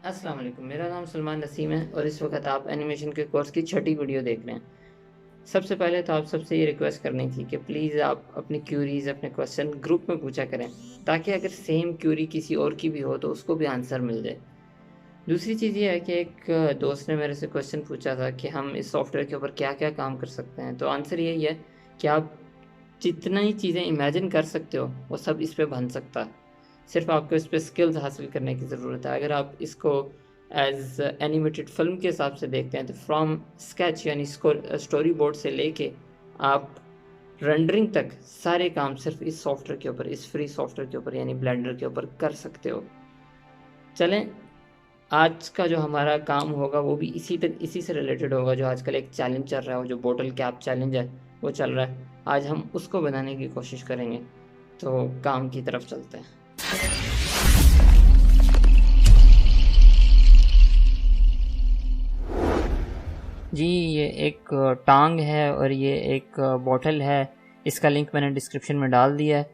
अस्सलाम वालेकुम, मेरा नाम सलमान नसीम है और इस वक्त आप एनिमेशन के कोर्स की छठी वीडियो देख रहे हैं। सबसे पहले तो आप सबसे ये रिक्वेस्ट करनी थी कि प्लीज़ आप अपनी क्यूरीज अपने क्वेश्चन ग्रुप में पूछा करें, ताकि अगर सेम क्यूरी किसी और की भी हो तो उसको भी आंसर मिल जाए। दूसरी चीज़ ये है कि एक दोस्त ने मेरे से क्वेश्चन पूछा था कि हम इस सॉफ्टवेयर के ऊपर क्या क्या काम कर सकते हैं। तो आंसर यही है कि आप जितना ही चीज़ें इमेजिन कर सकते हो वो सब इस पे बन सकता है। सिर्फ आपको इस पे स्किल्स हासिल करने की ज़रूरत है। अगर आप इसको एज एनिमेटेड फिल्म के हिसाब से देखते हैं तो फ्रॉम स्केच यानी स्टोरी बोर्ड से लेके आप रेंडरिंग तक सारे काम सिर्फ इस सॉफ्टवेयर के ऊपर, इस फ्री सॉफ्टवेयर के ऊपर यानी ब्लेंडर के ऊपर कर सकते हो। चलें, आज का जो हमारा काम होगा वो भी इसी से रिलेटेड होगा। जो आजकल एक चैलेंज चल रहा है, वो जो बोटल कैप चैलेंज है वो चल रहा है, आज हम उसको बनाने की कोशिश करेंगे। तो काम की तरफ चलते हैं। जी, ये एक टांग है और ये एक बॉटल है। इसका लिंक मैंने डिस्क्रिप्शन में डाल दिया है।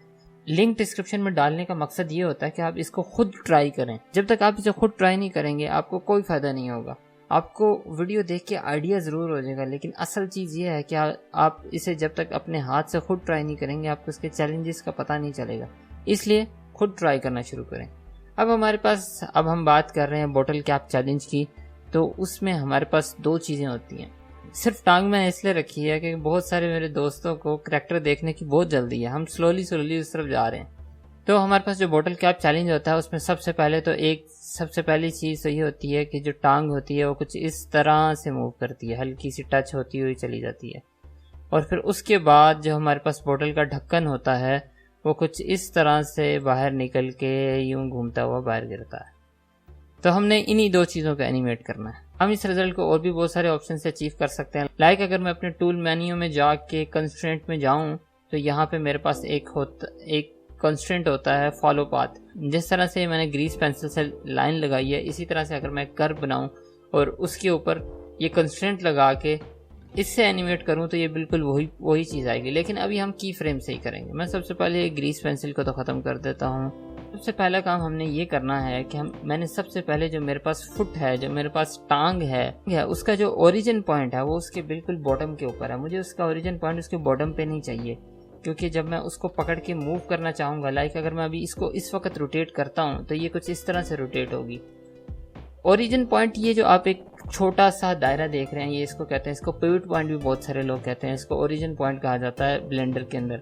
लिंक डिस्क्रिप्शन में डालने का मकसद ये होता है कि आप इसको खुद ट्राई करें। जब तक आप इसे खुद ट्राई नहीं करेंगे आपको कोई फ़ायदा नहीं होगा। आपको वीडियो देख के आइडिया ज़रूर हो जाएगा, लेकिन असल चीज़ ये है कि आप इसे जब तक अपने हाथ से खुद ट्राई नहीं करेंगे आपको इसके चैलेंजेस का पता नहीं चलेगा। इसलिए खुद ट्राई करना शुरू करें। अब हम बात कर रहे हैं बोटल कैप चैलेंज की। तो उसमें हमारे पास दो चीज़ें होती हैं। सिर्फ टांग मैंने इसलिए रखी है कि बहुत सारे मेरे दोस्तों को करैक्टर देखने की बहुत जल्दी है, हम स्लोली उस तरफ जा रहे हैं। तो हमारे पास जो बोटल कैप चैलेंज होता है उसमें सबसे पहली चीज़ तो ये होती है कि जो टांग होती है वो कुछ इस तरह से मूव करती है, हल्की सी टच होती हुई चली जाती है। और फिर उसके बाद जो हमारे पास बोतल का ढक्कन होता है वो कुछ इस तरह से बाहर निकल के यूं घूमता हुआ बाहर गिरता है। तो हमने इन्हीं दो चीज़ों को एनिमेट करना है। हम इस रिजल्ट को और भी बहुत सारे ऑप्शन से अचीव कर सकते हैं। लाइक अगर मैं अपने टूल मेन्यू में जाके कंस्ट्रेंट में जाऊं तो यहाँ पे मेरे पास एक कंस्ट्रेंट होता है फॉलो पाथ। जिस तरह से मैंने ग्रीस पेंसिल से लाइन लगाई है, इसी तरह से अगर मैं कर्व बनाऊं और उसके ऊपर ये कंस्ट्रेंट लगा के इससे एनिमेट करूं तो ये बिल्कुल वही चीज़ आएगी। लेकिन अभी हम की फ्रेम से ही करेंगे। मैं सबसे पहले ग्रीस पेंसिल को तो ख़त्म कर देता हूँ। सबसे पहला काम हमने ये करना है कि मैंने सबसे पहले जो मेरे पास फुट है, जो मेरे पास टांग है, उसका जो ओरिजिन पॉइंट है वो उसके बिल्कुल बॉटम के ऊपर है। मुझे उसका ओरिजिन पॉइंट उसके बॉटम पे नहीं चाहिए, क्योंकि जब मैं उसको पकड़ के मूव करना चाहूँगा, लाइक अगर मैं अभी इसको इस वक्त रोटेट करता हूँ तो ये कुछ इस तरह से रोटेट होगी। ओरिजिन पॉइंट, ये जो आप एक छोटा सा दायरा देख रहे हैं, ये इसको कहते हैं, इसको पिवट पॉइंट भी बहुत सारे लोग कहते हैं, इसको ओरिजिन पॉइंट कहा जाता है ब्लेंडर के अंदर।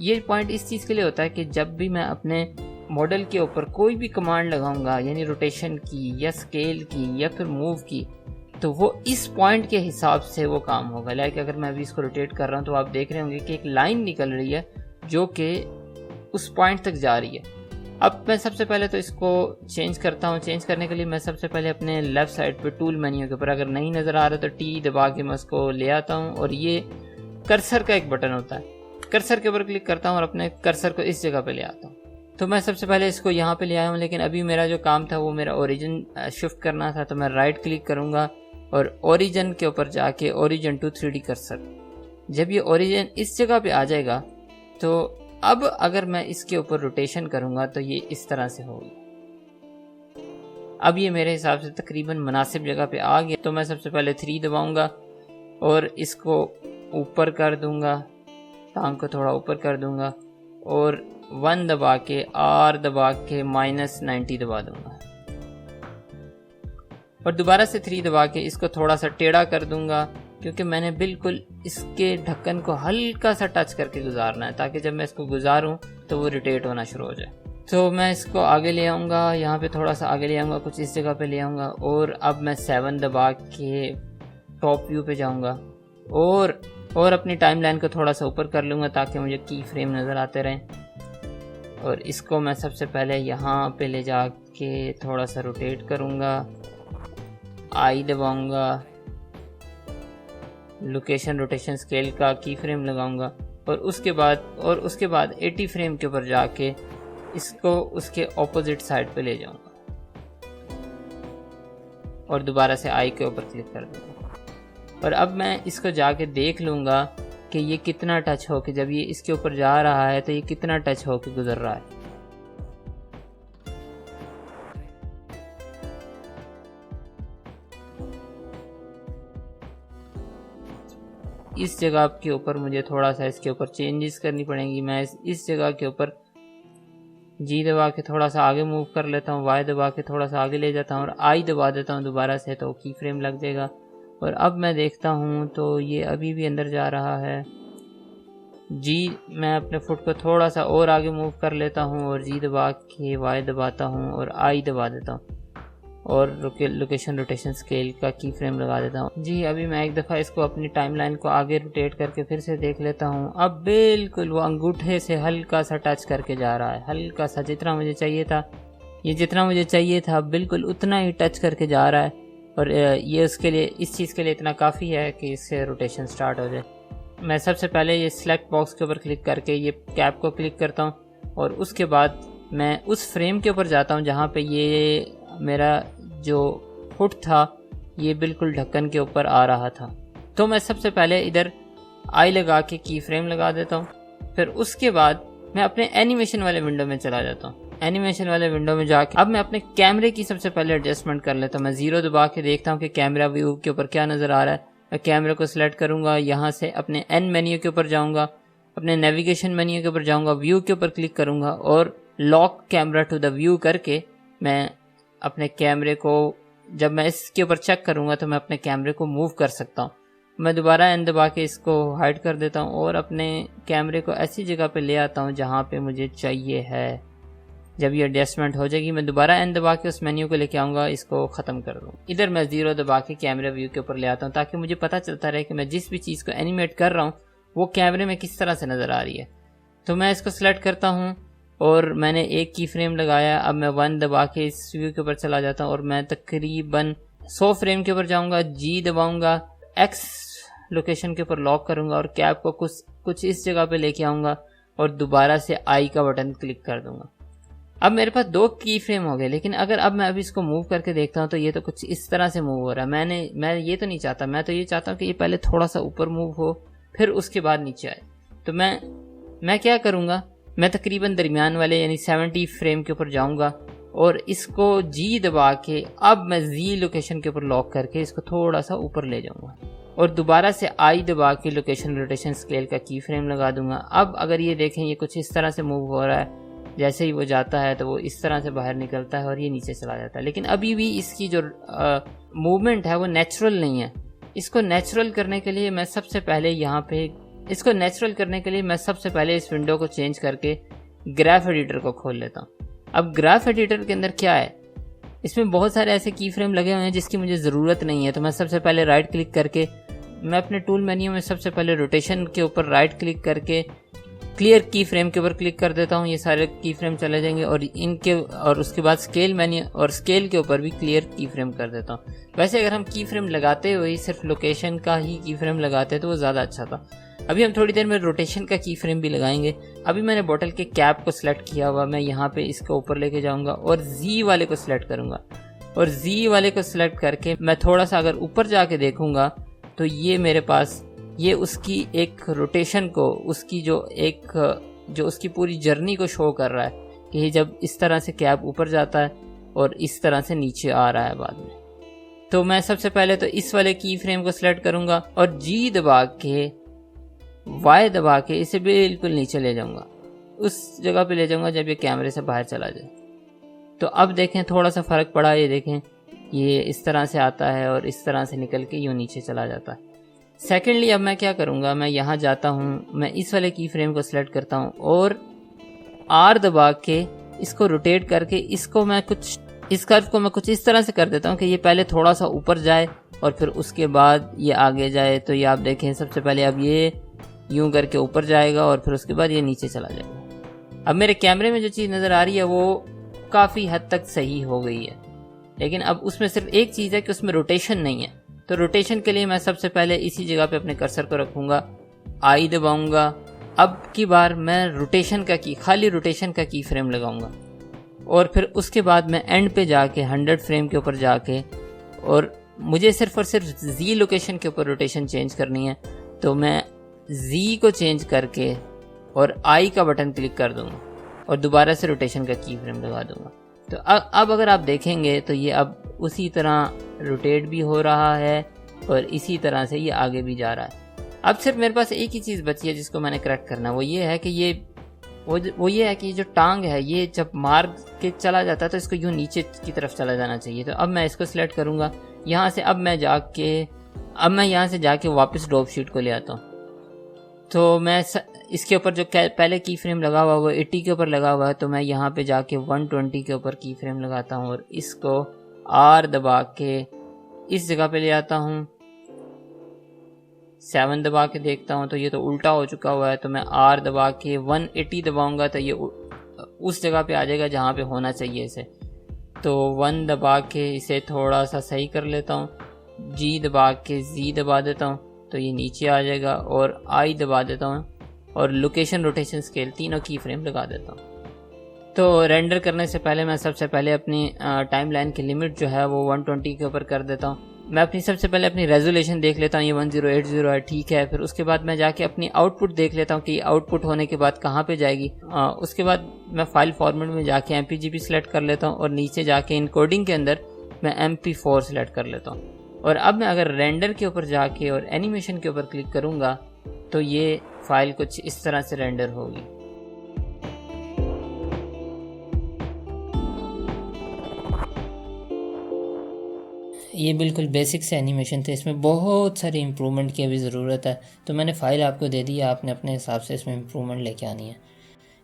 ये पॉइंट इस चीज़ के लिए होता है कि जब भी मैं अपने मॉडल के ऊपर कोई भी कमांड लगाऊंगा, यानी रोटेशन की या स्केल की या फिर मूव की, तो वो इस पॉइंट के हिसाब से वो काम होगा। लाइक अगर मैं अभी इसको रोटेट कर रहा हूँ तो आप देख रहे होंगे कि एक लाइन निकल रही है जो कि उस पॉइंट तक जा रही है। अब मैं सबसे पहले तो इसको चेंज करता हूँ। चेंज करने के लिए मैं सबसे पहले अपने लेफ्ट साइड पे टूल मेन्यू के ऊपर, अगर नहीं नज़र आ रहा तो टी दबा के मैं उसको ले आता हूँ और ये कर्सर का एक बटन होता है, कर्सर के ऊपर क्लिक करता हूँ और अपने कर्सर को इस जगह पे ले आता हूँ। तो मैं सबसे पहले इसको यहाँ पे ले आया हूँ, लेकिन अभी मेरा जो काम था वो मेरा ओरिजिन शिफ्ट करना था। तो मैं राइट क्लिक करूँगा और ओरिजिन के ऊपर जाके ओरिजिन टू 3D कर्सर। जब ये ओरिजिन इस जगह पे आ जाएगा तो अब अगर मैं इसके ऊपर रोटेशन करूँगा तो ये इस तरह से होगी। अब ये मेरे हिसाब से तकरीबन मुनासिब जगह पे आ गया। तो मैं सबसे पहले 3 दबाऊँगा और इसको ऊपर कर दूँगा, टांग को थोड़ा ऊपर कर दूँगा और 1 दबा के R दबा के -90 दबा दूंगा और दोबारा से 3 दबा के इसको थोड़ा सा टेढ़ा कर दूंगा, क्योंकि मैंने बिल्कुल इसके ढक्कन को हल्का सा टच करके गुजारना है, ताकि जब मैं इसको गुजारूं तो वो रोटेट होना शुरू हो जाए। तो मैं इसको आगे ले आऊँगा, यहाँ पे थोड़ा सा आगे ले आऊँगा, कुछ इस जगह पे ले आऊँगा और अब मैं 7 दबा के टॉप व्यू पे जाऊँगा और अपनी टाइमलाइन को थोड़ा सा ऊपर कर लूँगा ताकि मुझे की फ्रेम नज़र आते रहें। और इसको मैं सबसे पहले यहाँ पे ले जाके थोड़ा सा रोटेट करूँगा, आई दबाऊँगा, लोकेशन रोटेशन स्केल का की फ्रेम लगाऊँगा और उसके बाद 80 फ्रेम के ऊपर जाके इसको उसके ऑपोजिट साइड पे ले जाऊँगा और दोबारा से आई के ऊपर क्लिक कर दूँगा। और अब मैं इसको जाके देख लूँगा कि ये कितना टच हो के, जब ये इसके ऊपर जा रहा है तो ये कितना टच हो के गुजर रहा है। इस जगह के ऊपर मुझे थोड़ा सा इसके ऊपर चेंजेस करनी पड़ेंगी। मैं इस जगह के ऊपर जी दबा के थोड़ा सा आगे मूव कर लेता हूँ, वाई दबा के थोड़ा सा आगे ले जाता हूँ और आई दबा देता हूँ दोबारा से, तो की फ्रेम लग जाएगा। और अब मैं देखता हूँ तो ये अभी भी अंदर जा रहा है। जी मैं अपने फुट को थोड़ा सा और आगे मूव कर लेता हूँ और जी दबा के वाई दबाता हूँ और आई दबा देता हूँ और लोकेशन रोटेशन स्केल का की फ्रेम लगा देता हूँ। जी अभी मैं एक दफ़ा इसको अपनी टाइमलाइन को आगे रोटेट करके फिर से देख लेता हूँ। अब बिल्कुल वो अंगूठे से हल्का सा टच करके जा रहा है, हल्का सा, जितना मुझे चाहिए था, ये जितना मुझे चाहिए था बिल्कुल उतना ही टच करके जा रहा है। और ये उसके लिए, इस चीज़ के लिए इतना काफ़ी है कि इससे रोटेशन स्टार्ट हो जाए। मैं सबसे पहले ये सिलेक्ट बॉक्स के ऊपर क्लिक करके ये कैप को क्लिक करता हूँ और उसके बाद मैं उस फ्रेम के ऊपर जाता हूँ जहाँ पे ये मेरा जो फुट था ये बिल्कुल ढक्कन के ऊपर आ रहा था। तो मैं सबसे पहले इधर आई लगा के की फ्रेम लगा देता हूँ। फिर उसके बाद मैं अपने एनिमेशन वाले विंडो में चला जाता हूँ। एनिमेशन वाले विंडो में जाके अब मैं अपने कैमरे की सबसे पहले एडजस्टमेंट कर लेता हूँ। मैं 0 दबा के देखता हूँ कि कैमरा व्यू के ऊपर क्या नज़र आ रहा है। मैं कैमरे को सिलेक्ट करूँगा, यहाँ से अपने एन मेन्यू के ऊपर जाऊँगा, अपने नेविगेशन मेन्यू के ऊपर जाऊँगा, व्यू के ऊपर क्लिक करूँगा और lock camera to the view करके मैं अपने कैमरे को, जब मैं इसके ऊपर चेक करूँगा तो मैं अपने कैमरे को मूव कर सकता हूँ। मैं दोबारा एन दबा के इसको हाइड कर देता हूँ और अपने कैमरे को ऐसी जगह पे ले आता हूँ जहाँ पे मुझे चाहिए है। जब ये एडजस्टमेंट हो जाएगी मैं दोबारा एन दबा के उस मेन्यू को लेके आऊँगा, इसको ख़त्म कर दूँ। इधर मैं 0 दबा के कैमरा व्यू के ऊपर ले आता हूँ ताकि मुझे पता चलता रहे कि मैं जिस भी चीज़ को एनिमेट कर रहा हूँ वो कैमरे में किस तरह से नज़र आ रही है। तो मैं इसको सिलेक्ट करता हूँ और मैंने एक की फ्रेम लगाया। अब मैं 1 दबा के इस व्यू के ऊपर चला जाता हूँ और मैं तकरीबन 100 फ्रेम के ऊपर जाऊँगा, जी दबाऊँगा, एक्स लोकेशन के ऊपर लॉक करूँगा और कैप को कुछ इस जगह पे लेके आऊँगा और दोबारा से आई का बटन क्लिक कर दूँगा। अब मेरे पास 2 की फ्रेम हो गए, लेकिन अगर अब मैं अभी इसको मूव करके देखता हूँ तो ये तो कुछ इस तरह से मूव हो रहा है। मैं ये तो नहीं चाहता, मैं तो ये चाहता हूँ कि ये पहले थोड़ा सा ऊपर मूव हो फिर उसके बाद नीचे आए। तो मैं क्या करूँगा, मैं तकरीबन दरमियान वाले यानी 70 फ्रेम के ऊपर जाऊँगा और इसको जी दबा के अब मैं जी लोकेशन के ऊपर लॉक करके इसको थोड़ा सा ऊपर ले जाऊँगा और दोबारा से आई दबा के लोकेशन रोटेशन स्केल का की फ्रेम लगा दूंगा। अब अगर ये देखें ये कुछ इस तरह से मूव हो रहा है, जैसे ही वो जाता है तो वो इस तरह से बाहर निकलता है और ये नीचे चला जाता है। लेकिन अभी भी इसकी जो मूवमेंट है वो नेचुरल नहीं है। इसको नेचुरल करने के लिए मैं सबसे पहले इस विंडो को चेंज करके ग्राफ एडिटर को खोल लेता हूँ। अब ग्राफ एडिटर के अंदर क्या है, इसमें बहुत सारे ऐसे की फ्रेम लगे हुए हैं जिसकी मुझे ज़रूरत नहीं है। तो मैं सबसे पहले राइट क्लिक करके मैं अपने टूल मेन्यू में सबसे पहले रोटेशन के ऊपर राइट क्लिक करके क्लियर की फ्रेम के ऊपर क्लिक कर देता हूँ। ये सारे की फ्रेम चले जाएंगे और उसके बाद स्केल मेन्यू और स्केल के ऊपर भी क्लियर की फ्रेम कर देता हूँ। वैसे अगर हम की फ्रेम लगाते हुए सिर्फ लोकेशन का ही की फ्रेम लगाते तो वो ज़्यादा अच्छा था। अभी हम थोड़ी देर में रोटेशन का की फ्रेम भी लगाएंगे। अभी मैंने बोतल के कैप को सिलेक्ट किया हुआ, मैं यहाँ पे इसको ऊपर लेके जाऊँगा और जी वाले को सिलेक्ट करूँगा और जी वाले को सिलेक्ट करके मैं थोड़ा सा अगर ऊपर जाके देखूँगा तो ये मेरे पास ये उसकी एक रोटेशन को, उसकी जो उसकी पूरी जर्नी को शो कर रहा है कि जब इस तरह से कैप ऊपर जाता है और इस तरह से नीचे आ रहा है बाद में। तो मैं सबसे पहले तो इस वाले की फ्रेम को सिलेक्ट करूँगा और जी दबा के वाई दबा के इसे बिल्कुल नीचे ले जाऊँगा, उस जगह पे ले जाऊँगा जब ये कैमरे से बाहर चला जाए। तो अब देखें थोड़ा सा फ़र्क पड़ा, ये देखें ये इस तरह से आता है और इस तरह से निकल के यूँ नीचे चला जाता है। सेकेंडली अब मैं क्या करूँगा, मैं यहाँ जाता हूँ, मैं इस वाले की फ्रेम को सिलेक्ट करता हूँ और आर दबा के इसको रोटेट करके इस कर्व को मैं कुछ इस तरह से कर देता हूँ कि ये पहले थोड़ा सा ऊपर जाए और फिर उसके बाद ये आगे जाए। तो ये आप देखें सबसे पहले अब ये यूं करके ऊपर जाएगा और फिर उसके बाद ये नीचे चला जाएगा। अब मेरे कैमरे में जो चीज़ नज़र आ रही है वो काफ़ी हद तक सही हो गई है, लेकिन अब उसमें सिर्फ एक चीज़ है कि उसमें रोटेशन नहीं है। तो रोटेशन के लिए मैं सबसे पहले इसी जगह पे अपने कर्सर को रखूँगा, आई दबाऊँगा। अब की बार मैं खाली रोटेशन का की फ्रेम लगाऊँगा और फिर उसके बाद मैं एंड पे जाके 100 फ्रेम के ऊपर जाके और मुझे सिर्फ और सिर्फ जी लोकेशन के ऊपर रोटेशन चेंज करनी है। तो मैं जी को चेंज करके और आई का बटन क्लिक कर दूंगा और दोबारा से रोटेशन का की फ्रेम लगा दूंगा। तो अब अगर आप देखेंगे तो ये अब उसी तरह रोटेट भी हो रहा है और इसी तरह से ये आगे भी जा रहा है। अब सिर्फ मेरे पास एक ही चीज़ बची है जिसको मैंने करेक्ट करना है, वो ये है कि ये है कि जो टांग है ये जब मार के चला जाता है तो इसको यूँ नीचे की तरफ चला जाना चाहिए। तो अब मैं इसको सिलेक्ट करूँगा यहाँ से। अब मैं यहाँ से जाके वापस ड्रॉप शीट को ले आता हूँ। तो मैं इसके ऊपर जो पहले की फ्रेम लगा हुआ वो 80 के ऊपर लगा हुआ है, तो मैं यहाँ पे जाके 120 के ऊपर की फ्रेम लगाता हूँ और इसको R दबा के इस जगह पे ले आता हूँ। 7 दबा के देखता हूँ तो ये तो उल्टा हो चुका हुआ है, तो मैं R दबा के 180 दबाऊंगा तो ये उस जगह पे आ जाएगा जहाँ पे होना चाहिए इसे। तो 1 दबा के इसे थोड़ा सा सही कर लेता हूँ, G दबा के Z दबा देता हूँ तो ये नीचे आ जाएगा, और I दबा देता हूँ और लोकेशन रोटेशन स्केल तीनों की फ्रेम लगा देता हूँ। तो रेंडर करने से पहले मैं सबसे पहले अपनी टाइम लाइन की लिमिट जो है वो 120 के ऊपर कर देता हूँ। मैं सबसे पहले अपनी रेजोल्यूशन देख लेता हूँ, ये 1080 है, ठीक है। फिर उसके बाद मैं जाके अपनी आउटपुट देख लेता हूँ कि आउटपुट होने के बाद कहाँ पे जाएगी। उसके बाद मैं फाइल फॉर्मेट में जाके MPGP सेलेक्ट कर लेता हूँ और नीचे जाके इनकोडिंग के अंदर मैं MP4 सेलेक्ट कर लेता हूँ। और अब मैं अगर रेंडर के ऊपर जाके और एनिमेशन के ऊपर क्लिक करूँगा तो ये फाइल कुछ इस तरह से रेंडर होगी। ये बिल्कुल बेसिक से एनिमेशन थे, इसमें बहुत सारी इम्प्रूवमेंट की अभी ज़रूरत है। तो मैंने फ़ाइल आपको दे दी है, आपने अपने हिसाब से इसमें इम्प्रूवमेंट लेके आनी है।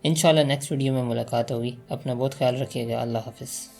इंशाल्लाह नेक्स्ट वीडियो में मुलाकात होगी। अपना बहुत ख्याल रखिएगा। अल्लाह हाफ़िज़।